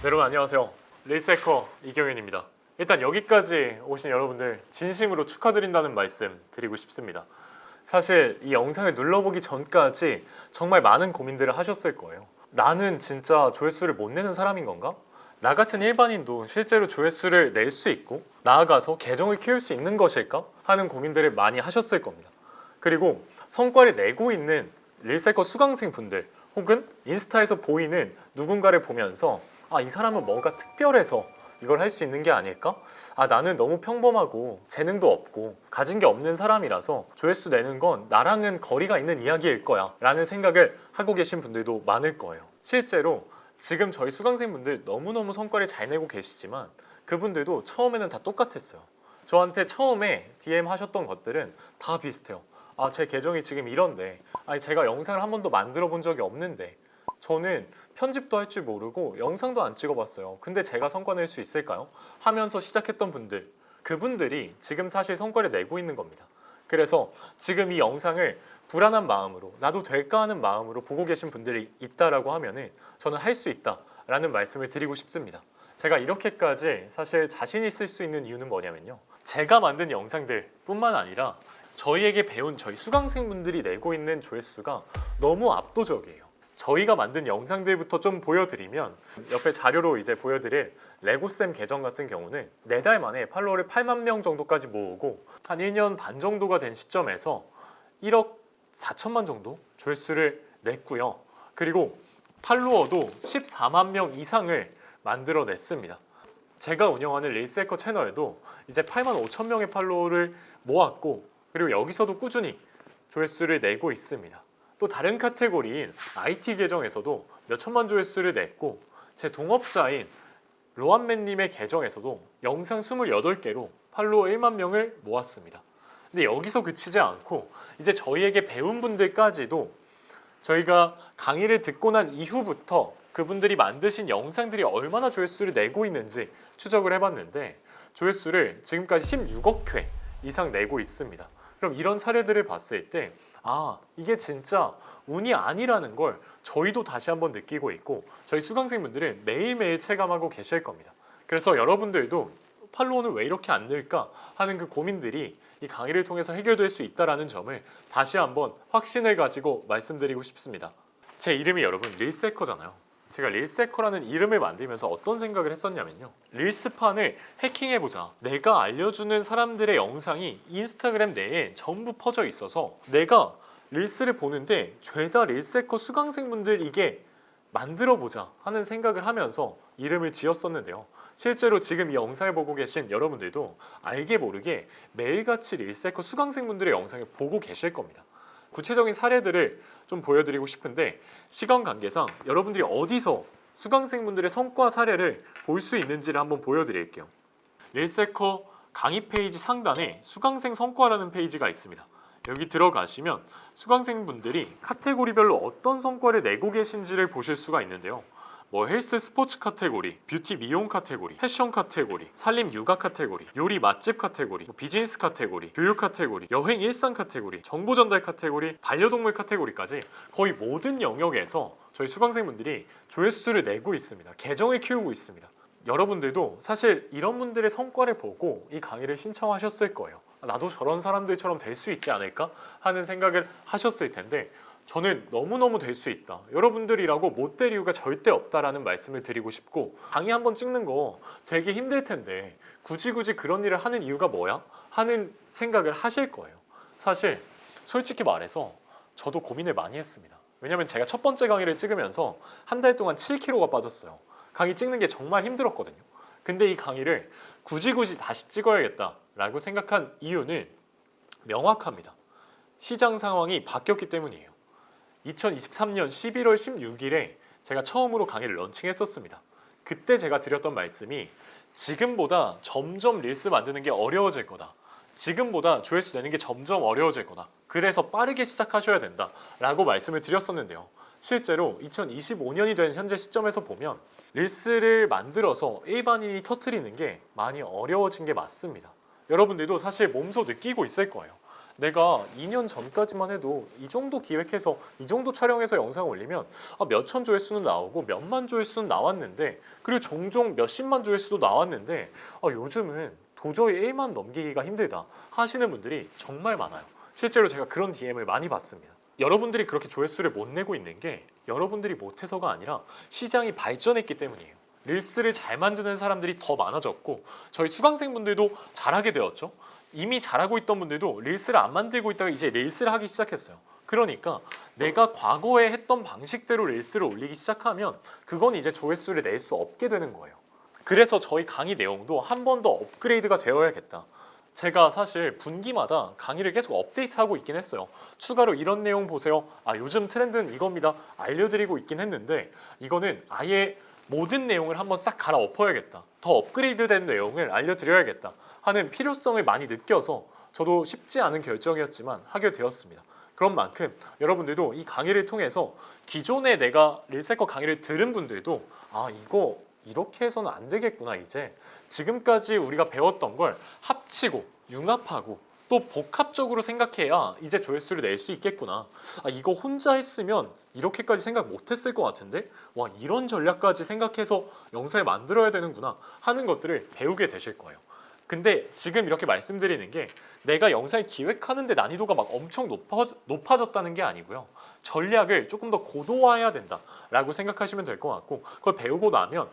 네, 여러분 안녕하세요. 릴스해커 이경윤입니다. 일단 여기까지 오신 여러분들 진심으로 축하드린다는 말씀 드리고 싶습니다. 사실 이 영상을 눌러보기 전까지 정말 많은 고민들을 하셨을 거예요. 나는 진짜 조회수를 못 내는 사람인 건가? 나 같은 일반인도 실제로 조회수를 낼 수 있고 나아가서 계정을 키울 수 있는 것일까? 하는 고민들을 많이 하셨을 겁니다. 그리고 성과를 내고 있는 릴스해커 수강생 분들 혹은 인스타에서 보이는 누군가를 보면서 이 사람은 뭔가 특별해서 이걸 할 수 있는 게 아닐까? 나는 너무 평범하고 재능도 없고 가진 게 없는 사람이라서 조회수 내는 건 나랑은 거리가 있는 이야기일 거야 라는 생각을 하고 계신 분들도 많을 거예요. 실제로 지금 저희 수강생분들 너무너무 성과를 잘 내고 계시지만 그분들도 처음에는 다 똑같았어요. 저한테 처음에 DM 하셨던 것들은 다 비슷해요. 제 계정이 지금 이런데 제가 영상을 한 번도 만들어 본 적이 없는데 저는 편집도 할 줄 모르고 영상도 안 찍어봤어요. 근데 제가 성과 낼 수 있을까요? 하면서 시작했던 분들, 그분들이 지금 사실 성과를 내고 있는 겁니다. 그래서 지금 이 영상을 불안한 마음으로 나도 될까 하는 마음으로 보고 계신 분들이 있다라고 하면은 저는 할 수 있다라는 말씀을 드리고 싶습니다. 제가 이렇게까지 사실 자신 있을 수 있는 이유는 뭐냐면요, 제가 만든 영상들 뿐만 아니라 저희에게 배운 저희 수강생분들이 내고 있는 조회수가 너무 압도적이에요. 저희가 만든 영상들부터 좀 보여드리면, 옆에 자료로 이제 보여드릴 레고쌤 계정 같은 경우는 4달 만에 팔로워를 8만 명 정도까지 모으고 한 1년 반 정도가 된 시점에서 1억 4천만 정도 조회수를 냈고요. 그리고 팔로워도 14만 명 이상을 만들어냈습니다. 제가 운영하는 릴스해커 채널도 이제 8만 5천 명의 팔로워를 모았고, 그리고 여기서도 꾸준히 조회수를 내고 있습니다. 또 다른 카테고리인 IT 계정에서도 몇천만 조회수를 냈고, 제 동업자인 로한맨님의 계정에서도 영상 28개로 팔로워 1만 명을 모았습니다. 근데 여기서 그치지 않고 이제 저희에게 배운 분들까지도 저희가 강의를 듣고 난 이후부터 그분들이 만드신 영상들이 얼마나 조회수를 내고 있는지 추적을 해봤는데 조회수를 지금까지 16억 회 이상 내고 있습니다. 그럼 이런 사례들을 봤을 때 이게 진짜 운이 아니라는 걸 저희도 다시 한번 느끼고 있고 저희 수강생분들은 매일매일 체감하고 계실 겁니다. 그래서 여러분들도 팔로워는 왜 이렇게 안 늘까 하는 그 고민들이 이 강의를 통해서 해결될 수 있다는 점을 다시 한번 확신을 가지고 말씀드리고 싶습니다. 제 이름이 여러분 릴스해커잖아요. 제가 릴스해커라는 이름을 만들면서 어떤 생각을 했었냐면요, 릴스판을 해킹해보자. 내가 알려주는 사람들의 영상이 인스타그램 내에 전부 퍼져 있어서 내가 릴스를 보는데 죄다 릴스해커 수강생분들 이게 만들어보자 하는 생각을 하면서 이름을 지었었는데요. 실제로 지금 이 영상을 보고 계신 여러분들도 알게 모르게 매일같이 릴스해커 수강생분들의 영상을 보고 계실 겁니다. 구체적인 사례들을 좀 보여드리고 싶은데 시간 관계상 여러분들이 어디서 수강생분들의 성과 사례를 볼 수 있는지를 한번 보여드릴게요. 릴스해커 강의 페이지 상단에 수강생 성과라는 페이지가 있습니다. 여기 들어가시면 수강생분들이 카테고리별로 어떤 성과를 내고 계신지를 보실 수가 있는데요. 헬스 스포츠 카테고리, 뷰티 미용 카테고리, 패션 카테고리, 살림 육아 카테고리, 요리 맛집 카테고리, 비즈니스 카테고리, 교육 카테고리, 여행 일상 카테고리, 정보 전달 카테고리, 반려동물 카테고리까지 거의 모든 영역에서 저희 수강생분들이 조회수를 내고 있습니다. 계정을 키우고 있습니다. 여러분들도 사실 이런 분들의 성과를 보고 이 강의를 신청하셨을 거예요. 나도 저런 사람들처럼 될 수 있지 않을까 하는 생각을 하셨을 텐데 저는 너무너무 될 수 있다, 여러분들이라고 못 될 이유가 절대 없다라는 말씀을 드리고 싶고, 강의 한번 찍는 거 되게 힘들 텐데 굳이 그런 일을 하는 이유가 뭐야? 하는 생각을 하실 거예요. 사실 솔직히 말해서 저도 고민을 많이 했습니다. 왜냐면 제가 첫 번째 강의를 찍으면서 한 달 동안 7kg가 빠졌어요. 강의 찍는 게 정말 힘들었거든요. 근데 이 강의를 굳이 다시 찍어야겠다라고 생각한 이유는 명확합니다. 시장 상황이 바뀌었기 때문이에요. 2023년 11월 16일에 제가 처음으로 강의를 런칭했었습니다. 그때 제가 드렸던 말씀이 지금보다 점점 릴스 만드는 게 어려워질 거다. 지금보다 조회수 내는 게 점점 어려워질 거다. 그래서 빠르게 시작하셔야 된다 라고 말씀을 드렸었는데요. 실제로 2025년이 된 현재 시점에서 보면 릴스를 만들어서 일반인이 터뜨리는 게 많이 어려워진 게 맞습니다. 여러분들도 사실 몸소 느끼고 있을 거예요. 내가 2년 전까지만 해도 이 정도 기획해서 이 정도 촬영해서 영상 올리면 몇천 조회수는 나오고 몇만 조회수는 나왔는데, 그리고 종종 몇십만 조회수도 나왔는데 요즘은 도저히 1만 넘기기가 힘들다 하시는 분들이 정말 많아요. 실제로 제가 그런 DM을 많이 받습니다. 여러분들이 그렇게 조회수를 못 내고 있는 게 여러분들이 못해서가 아니라 시장이 발전했기 때문이에요. 릴스를 잘 만드는 사람들이 더 많아졌고 저희 수강생분들도 잘하게 되었죠. 이미 잘하고 있던 분들도 릴스를 안 만들고 있다가 이제 릴스를 하기 시작했어요. 그러니까 내가 과거에 했던 방식대로 릴스를 올리기 시작하면 그건 이제 조회수를 낼 수 없게 되는 거예요. 그래서 저희 강의 내용도 한 번 더 업그레이드가 되어야겠다. 제가 사실 분기마다 강의를 계속 업데이트하고 있긴 했어요. 추가로 이런 내용 보세요. 요즘 트렌드는 이겁니다. 알려드리고 있긴 했는데 이거는 아예 모든 내용을 한번 싹 갈아엎어야겠다. 더 업그레이드된 내용을 알려드려야겠다 하는 필요성을 많이 느껴서 저도 쉽지 않은 결정이었지만 하게 되었습니다. 그런 만큼 여러분들도 이 강의를 통해서 기존에 내가 릴세커 강의를 들은 분들도 이거 이렇게 해서는 안 되겠구나, 이제 지금까지 우리가 배웠던 걸 합치고 융합하고 또 복합적으로 생각해야 이제 조회수를 낼 수 있겠구나. 이거 혼자 했으면 이렇게까지 생각 못했을 것 같은데 이런 전략까지 생각해서 영상을 만들어야 되는구나 하는 것들을 배우게 되실 거예요. 근데 지금 이렇게 말씀드리는 게 내가 영상을 기획하는데 난이도가 막 엄청 높아졌다는 게 아니고요. 전략을 조금 더 고도화해야 된다라고 생각하시면 될 것 같고, 그걸 배우고 나면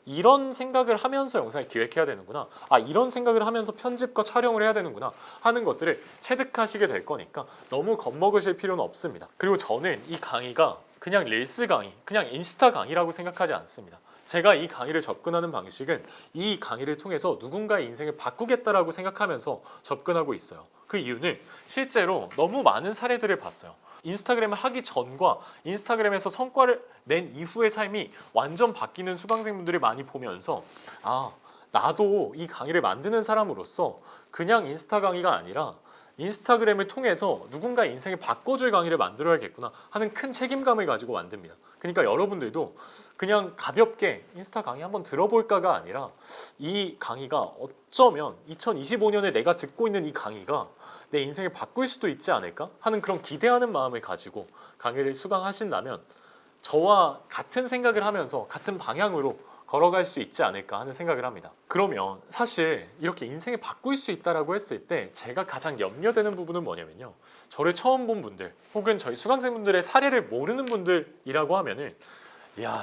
이런 생각을 하면서 영상을 기획해야 되는구나, 이런 생각을 하면서 편집과 촬영을 해야 되는구나 하는 것들을 체득하시게 될 거니까 너무 겁먹으실 필요는 없습니다. 그리고 저는 이 강의가 그냥 릴스 강의, 그냥 인스타 강의라고 생각하지 않습니다. 제가 이 강의를 접근하는 방식은 이 강의를 통해서 누군가의 인생을 바꾸겠다라고 생각하면서 접근하고 있어요. 그 이유는 실제로 너무 많은 사례들을 봤어요. 인스타그램을 하기 전과 인스타그램에서 성과를 낸 이후의 삶이 완전 바뀌는 수강생분들을 많이 보면서 나도 이 강의를 만드는 사람으로서 그냥 인스타 강의가 아니라 인스타그램을 통해서 누군가의 인생을 바꿔줄 강의를 만들어야겠구나 하는 큰 책임감을 가지고 만듭니다. 그러니까 여러분들도 그냥 가볍게 인스타 강의 한번 들어볼까가 아니라 이 강의가 어쩌면 2025년에 내가 듣고 있는 이 강의가 내 인생을 바꿀 수도 있지 않을까 하는 그런 기대하는 마음을 가지고 강의를 수강하신다면 저와 같은 생각을 하면서 같은 방향으로 걸어갈 수 있지 않을까 하는 생각을 합니다. 그러면 사실 이렇게 인생을 바꿀 수 있다라고 했을 때 제가 가장 염려되는 부분은 뭐냐면요, 저를 처음 본 분들 혹은 저희 수강생분들의 사례를 모르는 분들이라고 하면은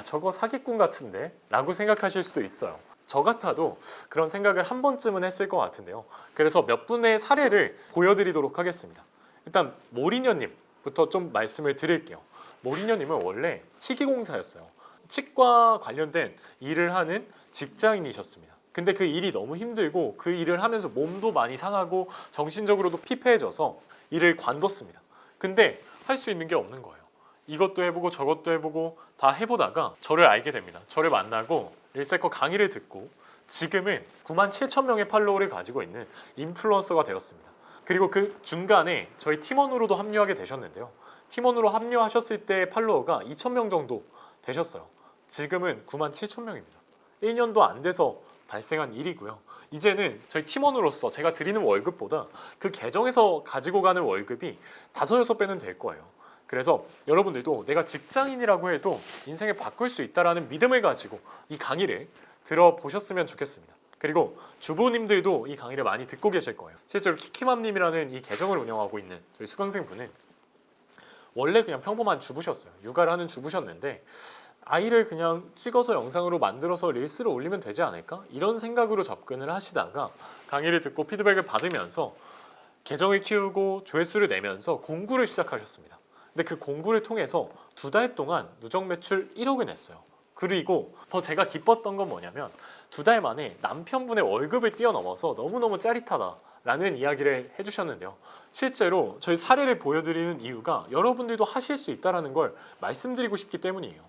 저거 사기꾼 같은데? 라고 생각하실 수도 있어요. 저 같아도 그런 생각을 한 번쯤은 했을 것 같은데요. 그래서 몇 분의 사례를 보여드리도록 하겠습니다. 일단 모리녀님부터 좀 말씀을 드릴게요. 모리녀님은 원래 치기공사였어요. 치과 관련된 일을 하는 직장인이셨습니다. 근데 그 일이 너무 힘들고 그 일을 하면서 몸도 많이 상하고 정신적으로도 피폐해져서 일을 관뒀습니다. 근데 할 수 있는 게 없는 거예요. 이것도 해보고 저것도 해보고 다 해보다가 저를 알게 됩니다. 저를 만나고 릴세커 강의를 듣고 지금은 97,000명의 팔로워를 가지고 있는 인플루언서가 되었습니다. 그리고 그 중간에 저희 팀원으로도 합류하게 되셨는데요. 팀원으로 합류하셨을 때 팔로워가 2,000명 정도 되셨어요. 지금은 97,000명입니다. 1년도 안 돼서 발생한 일이고요. 이제는 저희 팀원으로서 제가 드리는 월급보다 그 계정에서 가지고 가는 월급이 5, 6배는 될 거예요. 그래서 여러분들도 내가 직장인이라고 해도 인생을 바꿀 수 있다는 믿음을 가지고 이 강의를 들어보셨으면 좋겠습니다. 그리고 주부님들도 이 강의를 많이 듣고 계실 거예요. 실제로 키키맘님이라는 이 계정을 운영하고 있는 저희 수강생분은 원래 그냥 평범한 주부셨어요. 육아를 하는 주부셨는데 아이를 그냥 찍어서 영상으로 만들어서 릴스를 올리면 되지 않을까? 이런 생각으로 접근을 하시다가 강의를 듣고 피드백을 받으면서 계정을 키우고 조회수를 내면서 공구를 시작하셨습니다. 근데 그 공구를 통해서 2달 동안 누적 매출 1억을 냈어요. 그리고 더 제가 기뻤던 건 뭐냐면 2달 만에 남편분의 월급을 뛰어넘어서 너무너무 짜릿하다라는 이야기를 해주셨는데요. 실제로 저희 사례를 보여드리는 이유가 여러분들도 하실 수 있다는 걸 말씀드리고 싶기 때문이에요.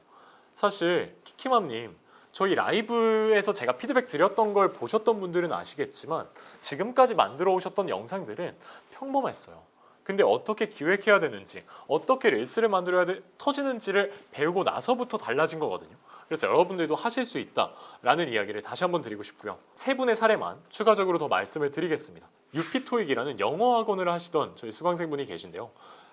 사실 키키맘님 저희 라이브에서 제가 피드백 드렸던 걸 보셨던 분들은 아시겠지만 지금까지 만들어 오셨던 영상들은 평범했어요. 근데 어떻게 기획해야 되는지, 어떻게 릴스를 만들어야 터지는지를 배우고 나서부터 달라진 거거든요. 그래서 여러분들도 하실 수 있다라는 이야기를 다시 한번 드리고 싶고요. 세 분의 사례만 추가적으로 더 말씀을 드리겠습니다. 유피토익이라는 영어 학원을 하시던 저희 수강생분이 계신데요.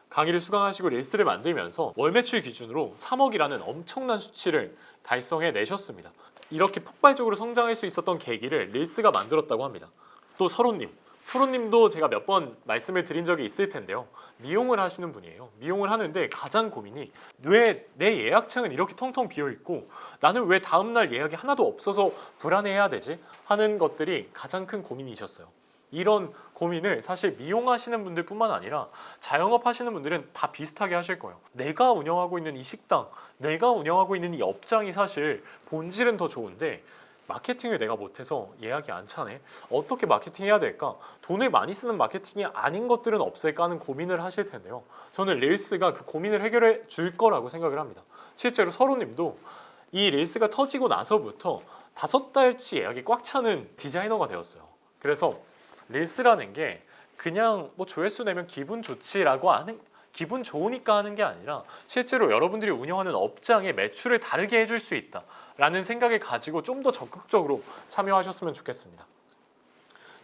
강의를 수강하시고 릴스를 만들면서 월 매출 기준으로 3억이라는 엄청난 수치를 달성해 내셨습니다. 이렇게 폭발적으로 성장할 수 있었던 계기를 릴스가 만들었다고 합니다. 또 서로님도 제가 몇 번 말씀을 드린 적이 있을 텐데요. 미용을 하시는 분이에요. 미용을 하는데 가장 고민이 왜 내 예약창은 이렇게 텅텅 비어 있고 나는 왜 다음날 예약이 하나도 없어서 불안해해야 되지? 하는 것들이 가장 큰 고민이셨어요. 이런 고민을 사실 미용하시는 분들뿐만 아니라 자영업 하시는 분들은 다 비슷하게 하실 거예요. 내가 운영하고 있는 이 식당, 내가 운영하고 있는 이 업장이 사실 본질은 더 좋은데 마케팅을 내가 못해서 예약이 안 차네. 어떻게 마케팅해야 될까? 돈을 많이 쓰는 마케팅이 아닌 것들은 없을까 하는 고민을 하실 텐데요. 저는 릴스가 그 고민을 해결해 줄 거라고 생각을 합니다. 실제로 서로님도 이 릴스가 터지고 나서부터 5달치 예약이 꽉 차는 디자이너가 되었어요. 그래서 릴스라는 게 그냥 뭐 조회수 내면 기분 좋지라고 하는, 기분 좋으니까 하는 게 아니라 실제로 여러분들이 운영하는 업장의 매출을 다르게 해줄 수 있다 라는 생각을 가지고 좀 더 적극적으로 참여하셨으면 좋겠습니다.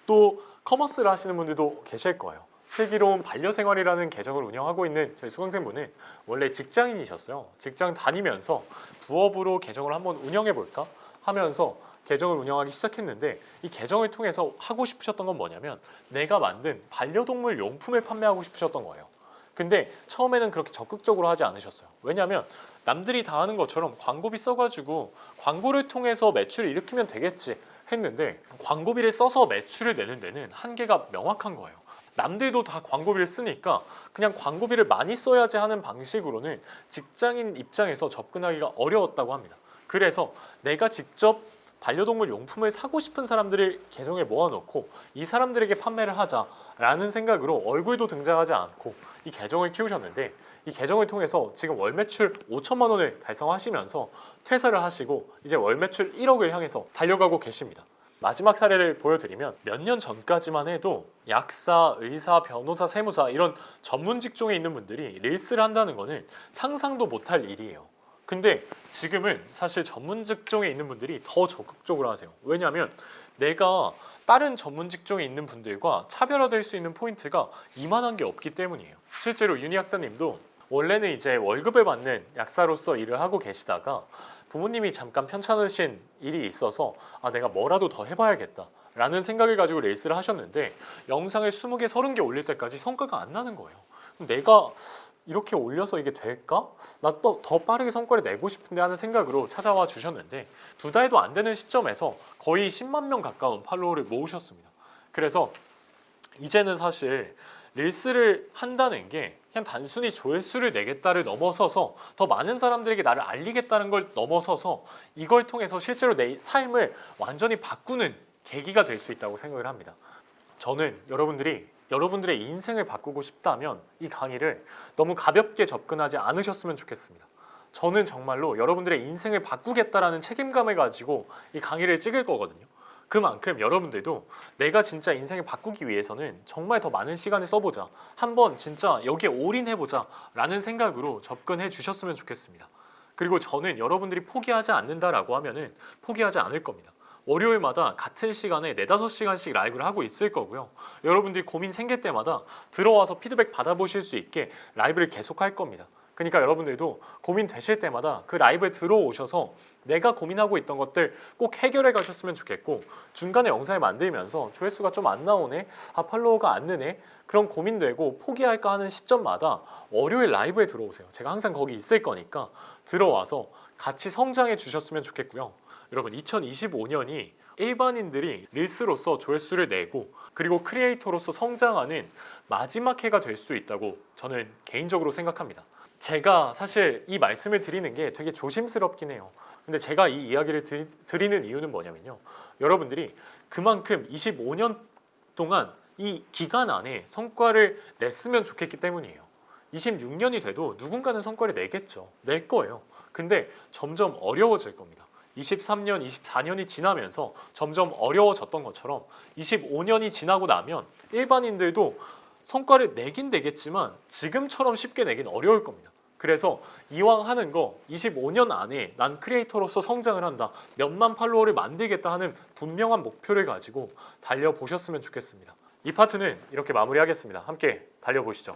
또 커머스를 하시는 분들도 계실 거예요. 슬기로운 반려생활이라는 계정을 운영하고 있는 저희 수강생분은 원래 직장인이셨어요. 직장 다니면서 부업으로 계정을 한번 운영해볼까 하면서 계정을 운영하기 시작했는데, 이 계정을 통해서 하고 싶으셨던 건 뭐냐면 내가 만든 반려동물 용품을 판매하고 싶으셨던 거예요. 근데 처음에는 그렇게 적극적으로 하지 않으셨어요. 왜냐하면 남들이 다 하는 것처럼 광고비 써가지고 광고를 통해서 매출을 일으키면 되겠지 했는데, 광고비를 써서 매출을 내는 데는 한계가 명확한 거예요. 남들도 다 광고비를 쓰니까 그냥 광고비를 많이 써야지 하는 방식으로는 직장인 입장에서 접근하기가 어려웠다고 합니다. 그래서 내가 직접 반려동물 용품을 사고 싶은 사람들을 계정에 모아놓고 이 사람들에게 판매를 하자라는 생각으로 얼굴도 등장하지 않고 이 계정을 키우셨는데, 이 계정을 통해서 지금 월 매출 5천만 원을 달성하시면서 퇴사를 하시고 이제 월 매출 1억을 향해서 달려가고 계십니다. 마지막 사례를 보여드리면 몇 년 전까지만 해도 약사, 의사, 변호사, 세무사 이런 전문 직종에 있는 분들이 릴스를 한다는 거는 상상도 못할 일이에요. 근데 지금은 사실 전문 직종에 있는 분들이 더 적극적으로 하세요. 왜냐하면 내가 다른 전문 직종에 있는 분들과 차별화될 수 있는 포인트가 이만한 게 없기 때문이에요. 실제로 윤희 약사님도 원래는 이제 월급을 받는 약사로서 일을 하고 계시다가 부모님이 잠깐 편찮으신 일이 있어서 내가 뭐라도 더 해봐야겠다 라는 생각을 가지고 릴스를 하셨는데, 영상을 20개, 30개 올릴 때까지 성과가 안 나는 거예요. 내가 이렇게 올려서 이게 될까? 나 또 더 빠르게 성과를 내고 싶은데 하는 생각으로 찾아와 주셨는데 2달도 안 되는 시점에서 거의 10만 명 가까운 팔로워를 모으셨습니다. 그래서 이제는 사실 릴스를 한다는 게 그냥 단순히 조회수를 내겠다를 넘어서서 더 많은 사람들에게 나를 알리겠다는 걸 넘어서서 이걸 통해서 실제로 내 삶을 완전히 바꾸는 계기가 될 수 있다고 생각을 합니다. 저는 여러분들의 인생을 바꾸고 싶다면 이 강의를 너무 가볍게 접근하지 않으셨으면 좋겠습니다. 저는 정말로 여러분들의 인생을 바꾸겠다라는 책임감을 가지고 이 강의를 찍을 거거든요. 그만큼 여러분들도 내가 진짜 인생을 바꾸기 위해서는 정말 더 많은 시간을 써보자, 한번 진짜 여기에 올인해보자 라는 생각으로 접근해 주셨으면 좋겠습니다. 그리고 저는 여러분들이 포기하지 않는다라고 하면은 포기하지 않을 겁니다. 월요일마다 같은 시간에 4-5시간씩 라이브를 하고 있을 거고요. 여러분들이 고민 생길 때마다 들어와서 피드백 받아보실 수 있게 라이브를 계속 할 겁니다. 그러니까 여러분들도 고민 되실 때마다 그 라이브에 들어오셔서 내가 고민하고 있던 것들 꼭 해결해 가셨으면 좋겠고, 중간에 영상을 만들면서 조회수가 좀 안 나오네, 팔로워가 안 느네, 그런 고민되고 포기할까 하는 시점마다 월요일 라이브에 들어오세요. 제가 항상 거기 있을 거니까 들어와서 같이 성장해 주셨으면 좋겠고요. 여러분, 2025년이 일반인들이 릴스로서 조회수를 내고 그리고 크리에이터로서 성장하는 마지막 해가 될 수도 있다고 저는 개인적으로 생각합니다. 제가 사실 이 말씀을 드리는 게 되게 조심스럽긴 해요. 근데 제가 이 이야기를 드리는 이유는 뭐냐면요, 여러분들이 그만큼 25년 동안 이 기간 안에 성과를 냈으면 좋겠기 때문이에요. 26년이 돼도 누군가는 성과를 내겠죠. 낼 거예요. 근데 점점 어려워질 겁니다. 23년, 24년이 지나면서 점점 어려워졌던 것처럼 25년이 지나고 나면 일반인들도 성과를 내긴 내겠지만 지금처럼 쉽게 내긴 어려울 겁니다. 그래서 이왕 하는 거 25년 안에 난 크리에이터로서 성장을 한다, 몇만 팔로워를 만들겠다 하는 분명한 목표를 가지고 달려보셨으면 좋겠습니다. 이 파트는 이렇게 마무리하겠습니다. 함께 달려보시죠.